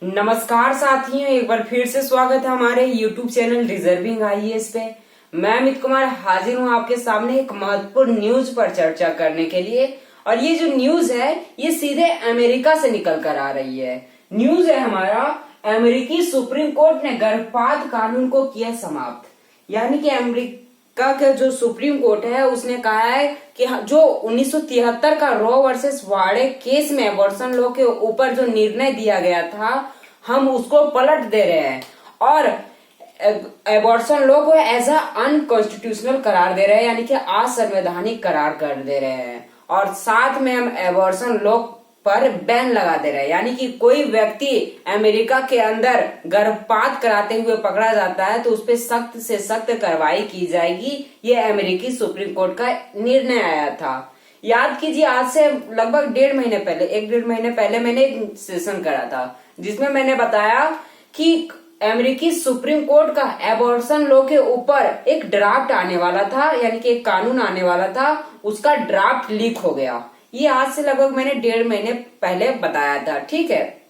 नमस्कार साथियों, एक बार फिर से स्वागत है हमारे YouTube चैनल रिजर्विंग आईएएस पे। मैं अमित कुमार हाजिर हूँ आपके सामने एक महत्वपूर्ण न्यूज पर चर्चा करने के लिए। और ये जो न्यूज है ये सीधे अमेरिका से निकल कर आ रही है। न्यूज है हमारा, अमेरिकी सुप्रीम कोर्ट ने गर्भपात कानून को किया समाप्त। यानी कि अमेरिका का जो सुप्रीम कोर्ट है उसने कहा है कि जो 1973 का रॉ वर्सेस वाड़े केस में एबॉर्शन लॉ के ऊपर जो निर्णय दिया गया था हम उसको पलट दे रहे हैं और एबॉर्शन लॉ को एज अ अनकॉन्स्टिट्यूशनल करार दे रहे हैं, यानी कि असंवैधानिक करार कर दे रहे हैं। और साथ में हम एबॉर्शन लॉ पर बैन लगा दे रहे हैं, यानी कि कोई व्यक्ति अमेरिका के अंदर गर्भपात कराते हुए पकड़ा जाता है तो उस पर सख्त से सख्त कार्रवाई की जाएगी। ये अमेरिकी सुप्रीम कोर्ट का निर्णय आया था। याद कीजिए, आज से लगभग 1.5 महीने पहले मैंने एक सेशन करा था जिसमें मैंने बताया कि अमेरिकी सुप्रीम कोर्ट का एबॉर्शन लॉ के ऊपर एक ड्राफ्ट आने वाला था, यानी कि एक कानून आने वाला था, उसका ड्राफ्ट लीक हो गया। ये आज से लगभग मैंने 1.5 महीने पहले बताया था, ठीक है।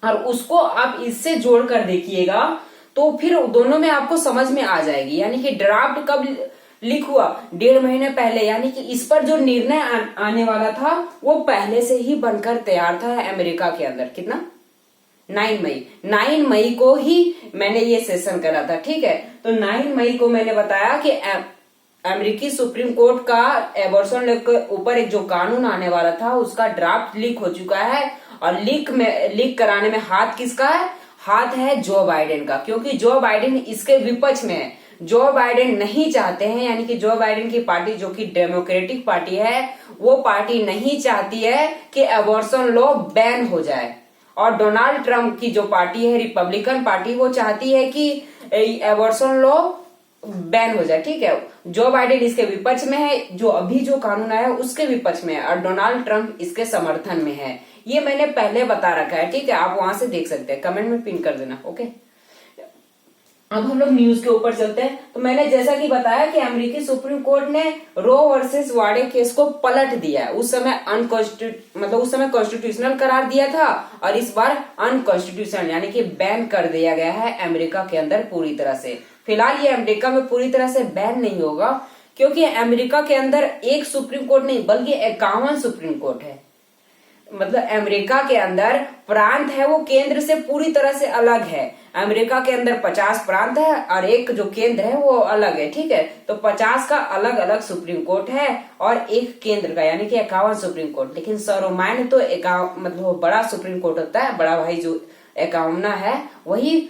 और उसको आप इससे जोड़कर देखिएगा तो फिर दोनों में आपको समझ में आ जाएगी। यानी कि ड्राफ्ट कब लीक हुआ? 1.5 महीने पहले। यानी कि इस पर जो निर्णय आने वाला था वो पहले से ही बनकर तैयार था अमेरिका के अंदर। कितना? 9 मई को ही मैंने ये सेशन करा था, ठीक है। तो 9 मई को मैंने बताया कि अमेरिकी सुप्रीम कोर्ट का एबॉर्शन लॉ के ऊपर एक जो कानून आने वाला था उसका ड्राफ्ट लीक हो चुका है। और लीक कराने में हाथ किसका है? हाथ है जो बाइडेन का, क्योंकि जो बाइडेन इसके विपक्ष में है। जो बाइडेन नहीं चाहते हैं, यानी कि जो बाइडेन की पार्टी जो कि डेमोक्रेटिक पार्टी है, वो पार्टी नहीं चाहती है कि एबॉर्शन लॉ बैन हो जाए। और डोनाल्ड ट्रंप की जो पार्टी है, रिपब्लिकन पार्टी, वो चाहती है कि एबॉर्शन लॉ बैन हो जाए, ठीक है। जो बाइडेन इसके विपक्ष में है, जो अभी जो कानून आया है उसके विपक्ष में है, और डोनाल्ड ट्रंप इसके समर्थन में है। ये मैंने पहले बता रखा है, ठीक है। आप वहां से देख सकते हैं, कमेंट में पिन कर देना, ओके। अब हम लोग न्यूज के ऊपर चलते हैं। तो मैंने जैसा कि बताया कि अमेरिकी सुप्रीम कोर्ट ने रो वर्सेस वाड़े केस को पलट दिया है। उस समय उस समय कॉन्स्टिट्यूशनल करार दिया था और इस बार अनकॉन्स्टिट्यूशनल, यानी कि बैन कर दिया गया है अमेरिका के अंदर पूरी तरह से। फिलहाल ये अमेरिका में पूरी तरह से बैन नहीं होगा, क्योंकि अमेरिका के अंदर एक सुप्रीम कोर्ट नहीं बल्कि 51 सुप्रीम कोर्ट है। मतलब अमेरिका के अंदर प्रांत है वो केंद्र से पूरी तरह से अलग है। अमेरिका के अंदर 50 प्रांत है और एक जो केंद्र है वो अलग है, ठीक है। तो 50 का अलग अलग सुप्रीम कोर्ट है और एक केंद्र का, यानी कि 51 सुप्रीम कोर्ट। लेकिन सर्वमान्य तो मतलब बड़ा सुप्रीम कोर्ट होता है, बड़ा भाई जो 51 है वही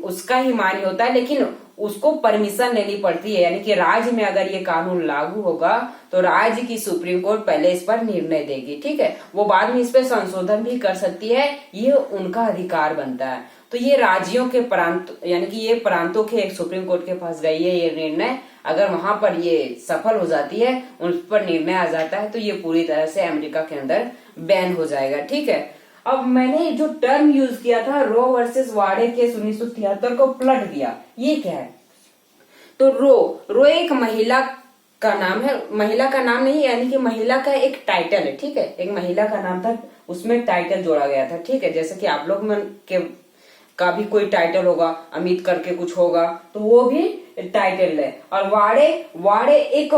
उसका ही मान्य होता है। लेकिन उसको परमिशन लेनी पड़ती है, यानी कि राज्य में अगर ये कानून लागू होगा तो राज्य की सुप्रीम कोर्ट पहले इस पर निर्णय देगी, ठीक है। वो बाद में इस पर संशोधन भी कर सकती है, ये उनका अधिकार बनता है। तो ये राज्यों के प्रांत, यानी कि ये प्रांतों के एक सुप्रीम कोर्ट के पास गई है ये निर्णय। अगर वहां पर ये सफल हो जाती है, उन पर निर्णय आ जाता है, तो ये पूरी तरह से अमेरिका के अंदर बैन हो जाएगा, ठीक है। अब मैंने जो टर्म यूज किया था रो वर्सेस वाड़े केस 1973 को पलट दिया, ये क्या है? तो रो एक महिला का नाम है, महिला का नाम नहीं, यानी कि महिला का एक टाइटल है, ठीक है। एक महिला का नाम था, उसमें टाइटल जोड़ा गया था, ठीक है। जैसे कि आप लोग के का भी कोई टाइटल होगा, अमित करके कुछ होगा, तो वो भी टाइटल है। और वाड़े एक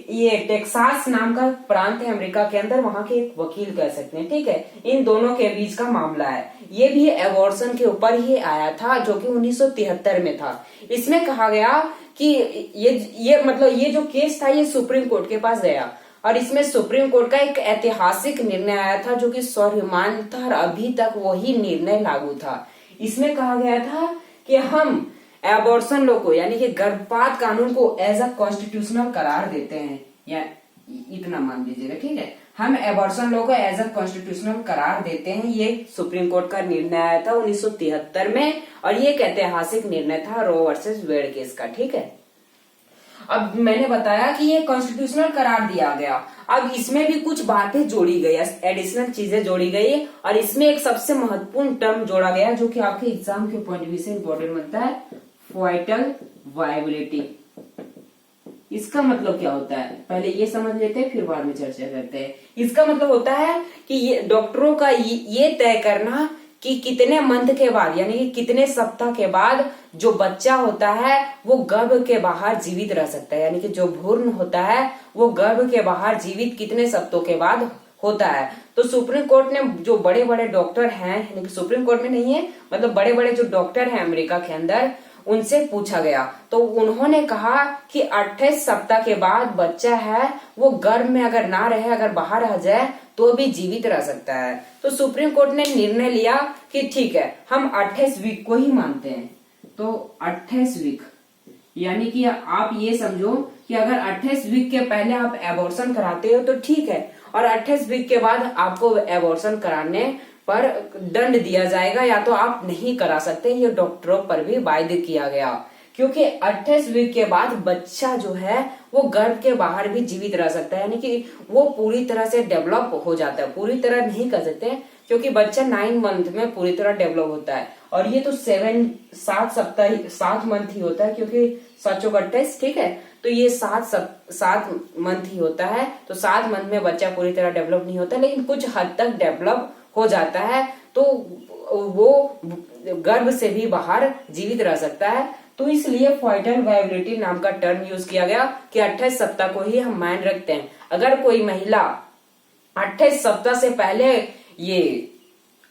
ये टेक्सास नाम का प्रांत है अमेरिका के अंदर, वहां के एक वकील कह सकते हैं, ठीक है। इन दोनों के बीच का मामला है। ये भी एबॉर्शन के ऊपर ही आया था, जो कि 1973 में था। इसमें कहा गया कि ये जो केस था ये सुप्रीम कोर्ट के पास गया और इसमें सुप्रीम कोर्ट का एक ऐतिहासिक निर्णय आया था जो कि सर्वमान्य था और अभी तक वही निर्णय लागू था। इसमें कहा गया था कि हम एबॉर्शन लॉ को, यानी कि गर्भपात कानून को एज अ कॉन्स्टिट्यूशनल करार देते हैं, या इतना मान लीजिएगा, ठीक है। हम एबॉर्शन लॉ को एज अ कॉन्स्टिट्यूशनल करार देते हैं। ये सुप्रीम कोर्ट का निर्णय आया था 1973 में और ये एक ऐतिहासिक निर्णय था रो वर्सेस वेड केस का, ठीक है। अब मैंने बताया कि ये कॉन्स्टिट्यूशनल करार दिया गया। अब इसमें भी कुछ बातें जोड़ी गई, एडिशनल चीजें जोड़ी गई और इसमें एक सबसे महत्वपूर्ण टर्म जोड़ा गया जो कि आपके एग्जाम के पॉइंट ऑफ व्यू से इंपॉर्टेंट बनता है, फॉइटल वायबिलिटी। इसका मतलब क्या होता है पहले ये समझ लेते हैं, फिर बाद में चर्चा करते हैं। इसका मतलब होता है कि ये डॉक्टरों का ये तय करना कि कितने मंथ के बाद यानी कि कितने सप्ताह के बाद जो बच्चा होता है वो गर्भ के बाहर जीवित रह सकता है, यानी कि जो भ्रूण होता है वो गर्भ के बाहर जीवित कितने सप्ताहों के बाद होता है। तो सुप्रीम कोर्ट ने जो बड़े बड़े डॉक्टर हैं, यानी कि सुप्रीम कोर्ट में नहीं है, मतलब बड़े बड़े जो डॉक्टर हैं अमेरिका के अंदर, उनसे पूछा गया तो उन्होंने कहा कि 28 सप्ताह के बाद बच्चा है वो गर्भ में अगर ना रहे, अगर बाहर आ जाए तो भी जीवित रह सकता है। तो सुप्रीम कोर्ट ने निर्णय लिया कि ठीक है, हम 28 वीक को ही मानते हैं। तो 28 वीक यानी कि आप ये समझो कि अगर 28 वीक के पहले आप एबॉर्शन कराते हो तो ठीक है, और 28 वीक के बाद आपको एबॉर्शन कराने पर दंड दिया जाएगा, या तो आप नहीं करा सकते। ये डॉक्टरों पर भी वायदे किया गया, क्योंकि 28 वीक के बाद बच्चा जो है वो गर्भ के बाहर भी जीवित रह सकता है, यानी कि वो पूरी तरह से डेवलप हो जाता है। पूरी तरह नहीं कर सकते क्योंकि बच्चा 9 मंथ में पूरी तरह डेवलप होता है, और ये तो 7 मंथ ही होता है, क्योंकि 7 ठीक है, तो ये 7 मंथ ही होता है। तो 7 मंथ में बच्चा पूरी तरह डेवलप नहीं होता, लेकिन कुछ हद तक डेवलप हो जाता है, तो वो गर्भ से भी बाहर जीवित रह सकता है। तो इसलिए फॉइटल वायबिलिटी नाम का टर्म यूज किया गया कि 28 सप्ताह को ही हम मान रखते हैं। अगर कोई महिला 28 सप्ताह से पहले ये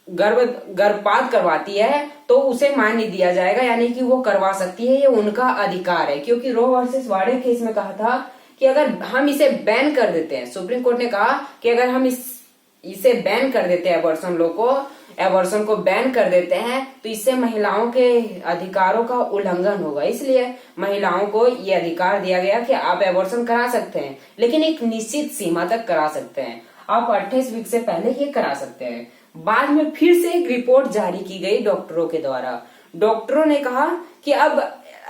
गर्भपात करवाती है तो उसे मान नहीं दिया जाएगा, यानी कि वो करवा सकती है, ये उनका अधिकार है। क्योंकि रो वर्सेस वाडे केस में कहा था कि अगर हम इसे बैन कर देते हैं, सुप्रीम कोर्ट ने कहा कि अगर हम इसे बैन कर देते हैं, एबॉर्शन को बैन कर देते हैं, तो इससे महिलाओं के अधिकारों का उल्लंघन होगा। इसलिए महिलाओं को ये अधिकार दिया गया कि आप एबॉर्शन करा सकते हैं, लेकिन एक निश्चित सीमा तक करा सकते हैं। आप 28 वीक से पहले ये करा सकते हैं। बाद में फिर से एक रिपोर्ट जारी की गई डॉक्टरों के द्वारा। डॉक्टरों ने कहा कि अब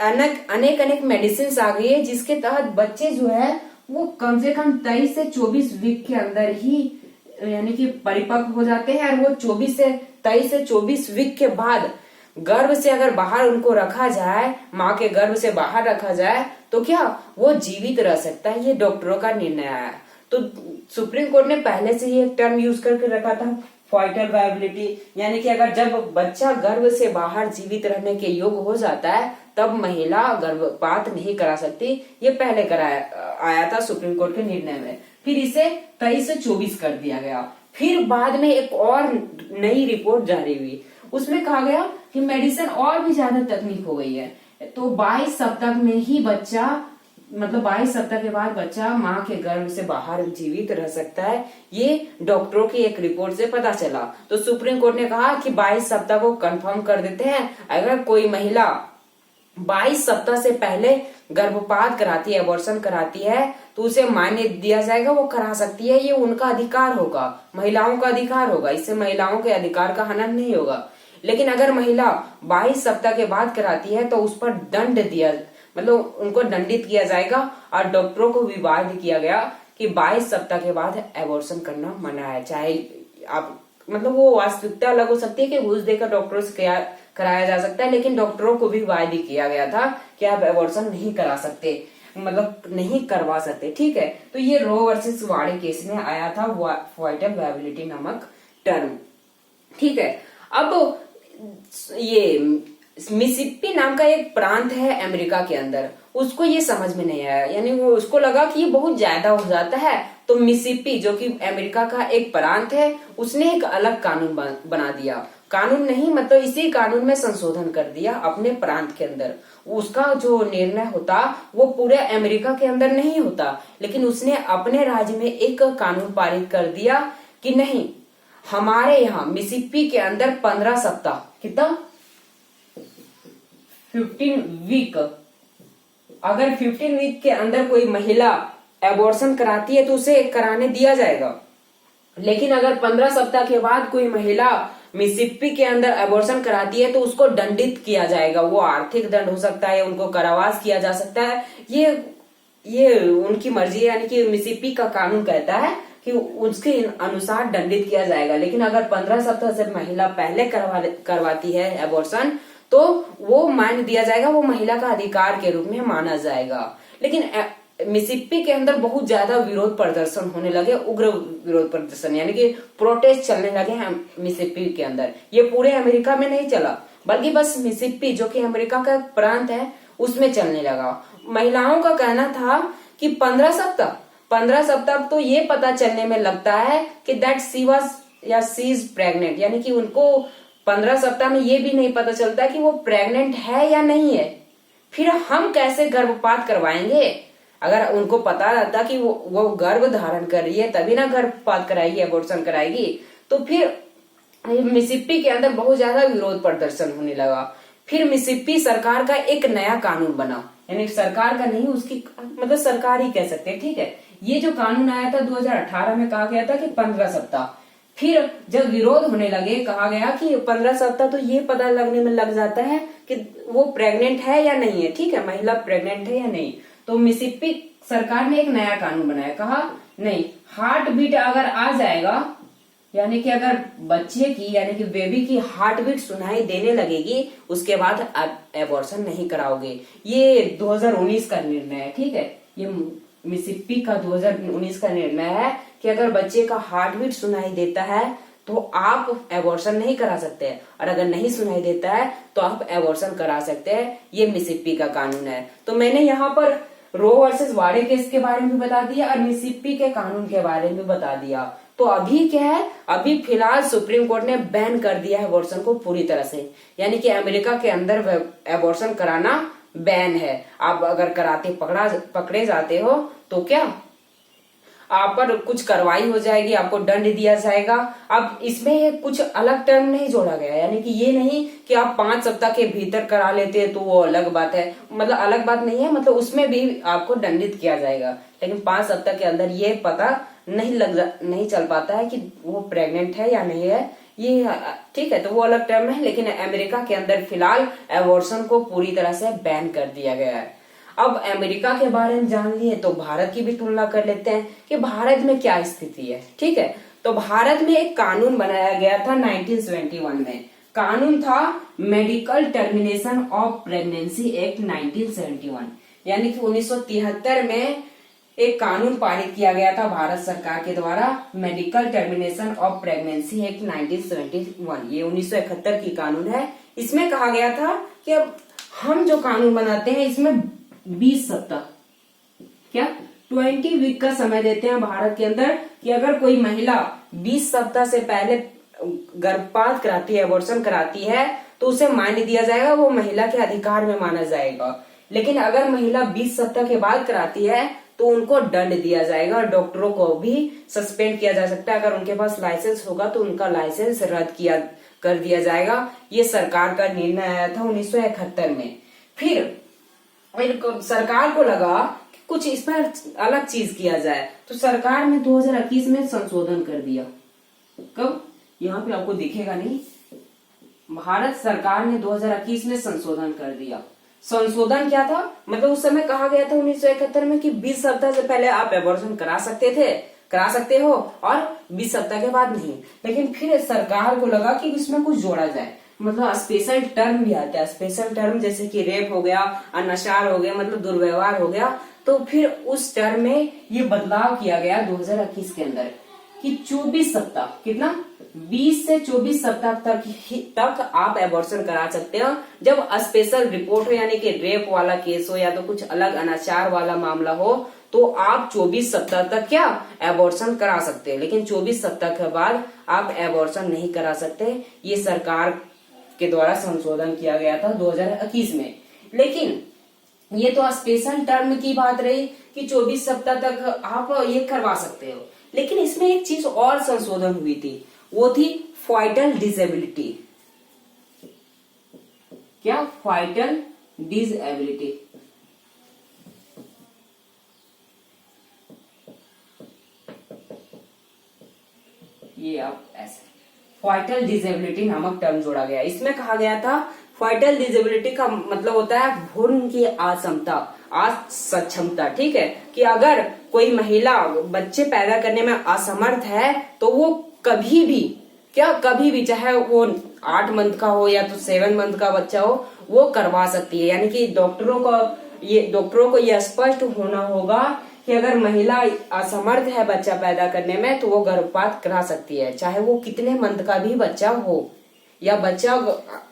अनेक मेडिसिन आ गई है जिसके तहत बच्चे जो है वो कम से कम 23 से 24 वीक के अंदर ही यानी कि परिपक्व हो जाते हैं, और वो 23 से 24 वीक के बाद गर्भ से अगर बाहर उनको रखा जाए, माँ के गर्भ से बाहर रखा जाए, तो क्या वो जीवित रह सकता है। ये डॉक्टरों का निर्णय आया। तो सुप्रीम कोर्ट ने पहले से ही एक टर्म यूज करके रखा था, फॉइटल वायबिलिटी, यानी कि अगर जब बच्चा गर्भ से बाहर जीवित रहने के योग्य हो जाता है तब महिला गर्भपात नहीं करा सकती। ये पहले आया था सुप्रीम कोर्ट के निर्णय में, फिर इसे 23 से 24 कर दिया गया। फिर बाद में एक और नई रिपोर्ट जारी हुई, उसमें कहा गया कि मेडिसिन और भी ज्यादा तकनीक हो गई है, तो 22 सप्ताह में ही बच्चा, मतलब 22 सप्ताह के बाद बच्चा माँ के गर्भ से बाहर जीवित रह सकता है। ये डॉक्टरों की एक रिपोर्ट से पता चला। तो सुप्रीम कोर्ट ने कहा कि 22 सप्ताह को कंफर्म कर देते हैं। अगर कोई महिला 22 सप्ताह से पहले गर्भपात कराती है, एबॉर्शन कराती है, तो उसे मान्य दिया जाएगा, वो करा सकती है। ये उनका अधिकार होगा, महिलाओं का अधिकार होगा, इससे महिलाओं के अधिकार का हनन नहीं होगा। लेकिन अगर महिला 22 सप्ताह के बाद कराती है तो उस पर दंड दिया, मतलब उनको दंडित किया जाएगा। और डॉक्टरों को भी वार्न किया गया कि 22 सप्ताह के बाद एबॉर्शन करना मना है। चाहे आप, मतलब वो वास्तविकता अलग हो सकती है कि घूस देकर डॉक्टरों से कराया जा सकता है, लेकिन डॉक्टरों को भी वायदे किया गया था कि आप एबॉर्शन नहीं करा सकते, मतलब नहीं करवा सकते। ठीक है, तो ये रो वर्सेस वाडे केस में आया था फॉइटल वायबिलिटी नामक टर्म। ठीक है, अब ये मिसिसिपी नाम का एक प्रांत है अमेरिका के अंदर, उसको ये समझ में नहीं आया, यानी वो उसको लगा कि ये बहुत ज्यादा हो जाता है। तो मिसिसिपी जो कि अमेरिका का एक प्रांत है, उसने एक अलग कानून बना दिया। कानून नहीं, मतलब इसी कानून में संशोधन कर दिया अपने प्रांत के अंदर। उसका जो निर्णय होता वो पूरे अमेरिका के अंदर नहीं होता, लेकिन उसने अपने राज्य में एक कानून पारित कर दिया कि नहीं, हमारे यहाँ मिसिसिपी के अंदर 15 सप्ताह, कितना 15 वीक, अगर 15 वीक के अंदर कोई महिला एबॉर्शन कराती है तो उसे कराने दिया जाएगा। लेकिन अगर 15 सप्ताह के बाद कोई महिला मिसिसिपी के अंदर एबॉर्शन कराती है तो उसको दंडित किया जाएगा। वो आर्थिक दंड हो सकता है, उनको कारावास किया जा सकता है। ये उनकी मर्जी है, यानी कि मिसिसिपी का कानून कहता है कि उसके अनुसार दंडित किया जाएगा। लेकिन अगर 15 सप्ताह से महिला पहले करवाती है एबॉर्शन तो वो मान दिया जाएगा, वो महिला का अधिकार के रूप में माना जाएगा। लेकिन मिसिसिपी के अंदर बहुत ज्यादा विरोध प्रदर्शन होने लगे, उग्र विरोध प्रदर्शन, यानी कि प्रोटेस्ट चलने लगे हैं मिसिसिपी के अंदर। ये पूरे अमेरिका में नहीं चला, बल्कि बस मिसिसिपी जो कि अमेरिका का प्रांत है उसमें चलने लगा। महिलाओं का कहना था कि 15 सप्ताह तो ये पता चलने में लगता है कि दैट सी वाज या सी इज प्रेग्नेंट, यानी कि उनको 15 सप्ताह में ये भी नहीं पता चलता कि वो प्रेग्नेंट है या नहीं है। फिर हम कैसे गर्भपात करवाएंगे? अगर उनको पता रहता कि वो गर्भ धारण कर रही है तभी ना गर्भपात कराएगी, एबॉर्शन कराएगी। तो फिर मिसिसिपी के अंदर बहुत ज्यादा विरोध प्रदर्शन होने लगा। फिर मिसिसिपी सरकार का एक नया कानून बना, यानी सरकार का नहीं, उसकी मतलब सरकार ही कह सकते हैं, ठीक है। ये जो कानून आया था 2018 में, कहा गया था कि 15 सप्ताह। फिर जब विरोध होने लगे, कहा गया कि 15 सप्ताह तो ये पता लगने में लग जाता है कि वो प्रेग्नेंट है या नहीं है, ठीक है, महिला प्रेग्नेंट है या नहीं। तो मिसिसिपी सरकार ने एक नया कानून बनाया, कहा नहीं, हार्ट बीट अगर आ जाएगा, यानी कि अगर बच्चे की यानी कि बेबी की हार्ट बीट सुनाई देने लगेगी, उसके बाद आप एबॉर्शन नहीं कराओगे। ये 2019 का निर्णय है, ठीक है। ये मिसिसिपी का 2019 का निर्णय है कि अगर बच्चे का हार्ट बीट सुनाई देता है तो आप एबॉर्शन नहीं करा सकते हैं, और अगर नहीं सुनाई देता है तो आप एबॉर्शन करा सकते हैं। ये मिसिसिपी का कानून है। तो मैंने यहाँ पर रो वर्सेस वाडे केस के बारे में बता दिया और मिसिसिपी के कानून के बारे में बता दिया। तो अभी क्या है, अभी फिलहाल सुप्रीम कोर्ट ने बैन कर दिया है एबॉर्शन को पूरी तरह से, यानी कि अमेरिका के अंदर एबॉर्शन कराना बैन है। आप अगर कराते पकड़े जाते हो तो क्या आप पर कुछ कार्रवाई हो जाएगी, आपको दंड दिया जाएगा। अब इसमें कुछ अलग टर्म नहीं जोड़ा गया, यानी कि ये नहीं कि आप 5 सप्ताह के भीतर करा लेते हैं तो वो अलग बात है, मतलब अलग बात नहीं है, मतलब उसमें भी आपको दंडित किया जाएगा। लेकिन 5 सप्ताह के अंदर ये पता नहीं चल पाता है कि वो प्रेग्नेंट है या नहीं है, ये ठीक है, तो वो अलग टर्म है। लेकिन अमेरिका के अंदर फिलहाल एबॉर्शन को पूरी तरह से बैन कर दिया गया है। अब अमेरिका के बारे में जान लिए तो भारत की भी तुलना कर लेते हैं कि भारत में क्या स्थिति है, ठीक है। तो भारत में एक कानून बनाया गया था 1971 में, कानून था medical termination of pregnancy act 1971, यानी कि 1973 में एक कानून पारित किया गया था भारत सरकार के द्वारा, medical termination of pregnancy act 1971। ये 1971 की कानून है। इसमें कहा गया था कि अब हम जो कानून बनाते हैं इसमें 20 सप्ताह क्या 20 वीक का समय देते हैं भारत के अंदर, कि अगर कोई महिला 20 सप्ताह से पहले गर्भपात कराती है, एबॉर्शन कराती है, तो उसे मान्य दिया जाएगा, वो महिला के अधिकार में माना जाएगा। लेकिन अगर महिला 20 सप्ताह के बाद कराती है तो उनको दंड दिया जाएगा, और डॉक्टरों को भी सस्पेंड किया जा सकता है। अगर उनके पास लाइसेंस होगा तो उनका लाइसेंस रद्द कर दिया जाएगा। ये सरकार का निर्णय आया था 1971 में। फिर सरकार को लगा कि कुछ इस पर अलग चीज किया जाए, तो सरकार ने 2021 में संशोधन कर दिया। कब? यहाँ पे आपको दिखेगा नहीं, भारत सरकार ने 2021 में संशोधन कर दिया। संशोधन क्या था, मतलब उस समय कहा गया था 1971 में कि 20 सप्ताह से पहले आप एबॉर्शन करा सकते हो और 20 सप्ताह के बाद नहीं। लेकिन फिर सरकार को लगा कि इसमें कुछ जोड़ा जाए, मतलब स्पेशल टर्म भी आता है, स्पेशल टर्म जैसे कि रेप हो गया, अनाचार हो गया, मतलब दुर्व्यवहार हो गया। तो फिर उस टर्म में ये बदलाव किया गया 2021 के अंदर कि 24 सप्ताह, कितना 20 से 24 सप्ताह तक आप एबॉर्शन करा सकते हो जब स्पेशल रिपोर्ट हो, यानी कि रेप वाला केस हो या तो कुछ अलग अनाचार वाला मामला हो, तो आप 24 सप्ताह तक क्या एबॉर्शन करा सकते हैं। लेकिन 24 सप्ताह के बाद आप एबॉर्शन नहीं करा सकते। ये सरकार के द्वारा संशोधन किया गया था 2021 में। लेकिन ये तो स्पेशल टर्म की बात रही कि 24 सप्ताह तक आप ये करवा सकते हो। लेकिन इसमें एक चीज और संशोधन हुई थी, वो थी फॉइटल डिसेबिलिटी। क्या? फॉइटल डिसेबिलिटी। ये आप ऐसे फॉइटल डिसेबिलिटी नामक टर्म जोड़ा गया। इसमें कहा गया था फॉइटल डिसेबिलिटी का मतलब होता है भ्रूण की असक्षमता, ठीक है, कि अगर कोई महिला बच्चे पैदा करने में असमर्थ है तो वो कभी भी चाहे वो 8 मंथ का हो या तो 7 मंथ का बच्चा हो, वो करवा सकती है। यानी कि डॉक्टरों को ये डॉक्टरों को यह स्पष्ट होना होगा कि अगर महिला असमर्थ है बच्चा पैदा करने में तो वो गर्भपात करा सकती है, चाहे वो कितने मंथ का भी बच्चा हो या बच्चा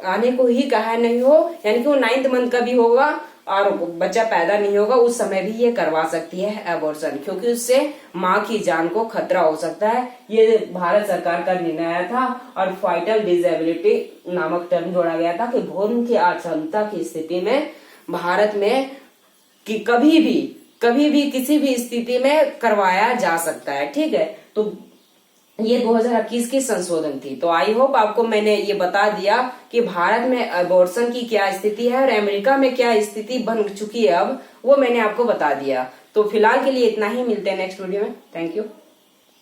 आने को ही कहा नहीं हो, यानी कि वो 9th मंथ का भी होगा और बच्चा पैदा नहीं होगा, उस समय भी ये करवा सकती है एबॉर्शन, क्योंकि उससे माँ की जान को खतरा हो सकता है। ये भारत सरकार का निर्णय था और फाइटल डिसेबिलिटी नामक टर्म जोड़ा गया था कि भ्रूण की अक्षमता की स्थिति में भारत में कि कभी भी किसी भी स्थिति में करवाया जा सकता है। ठीक है, तो ये 2021 की संशोधन थी। तो आई होप आपको मैंने ये बता दिया कि भारत में अबॉर्शन की क्या स्थिति है और अमेरिका में क्या स्थिति बन चुकी है अब, वो मैंने आपको बता दिया। तो फिलहाल के लिए इतना ही, मिलते हैं नेक्स्ट वीडियो में। Thank you.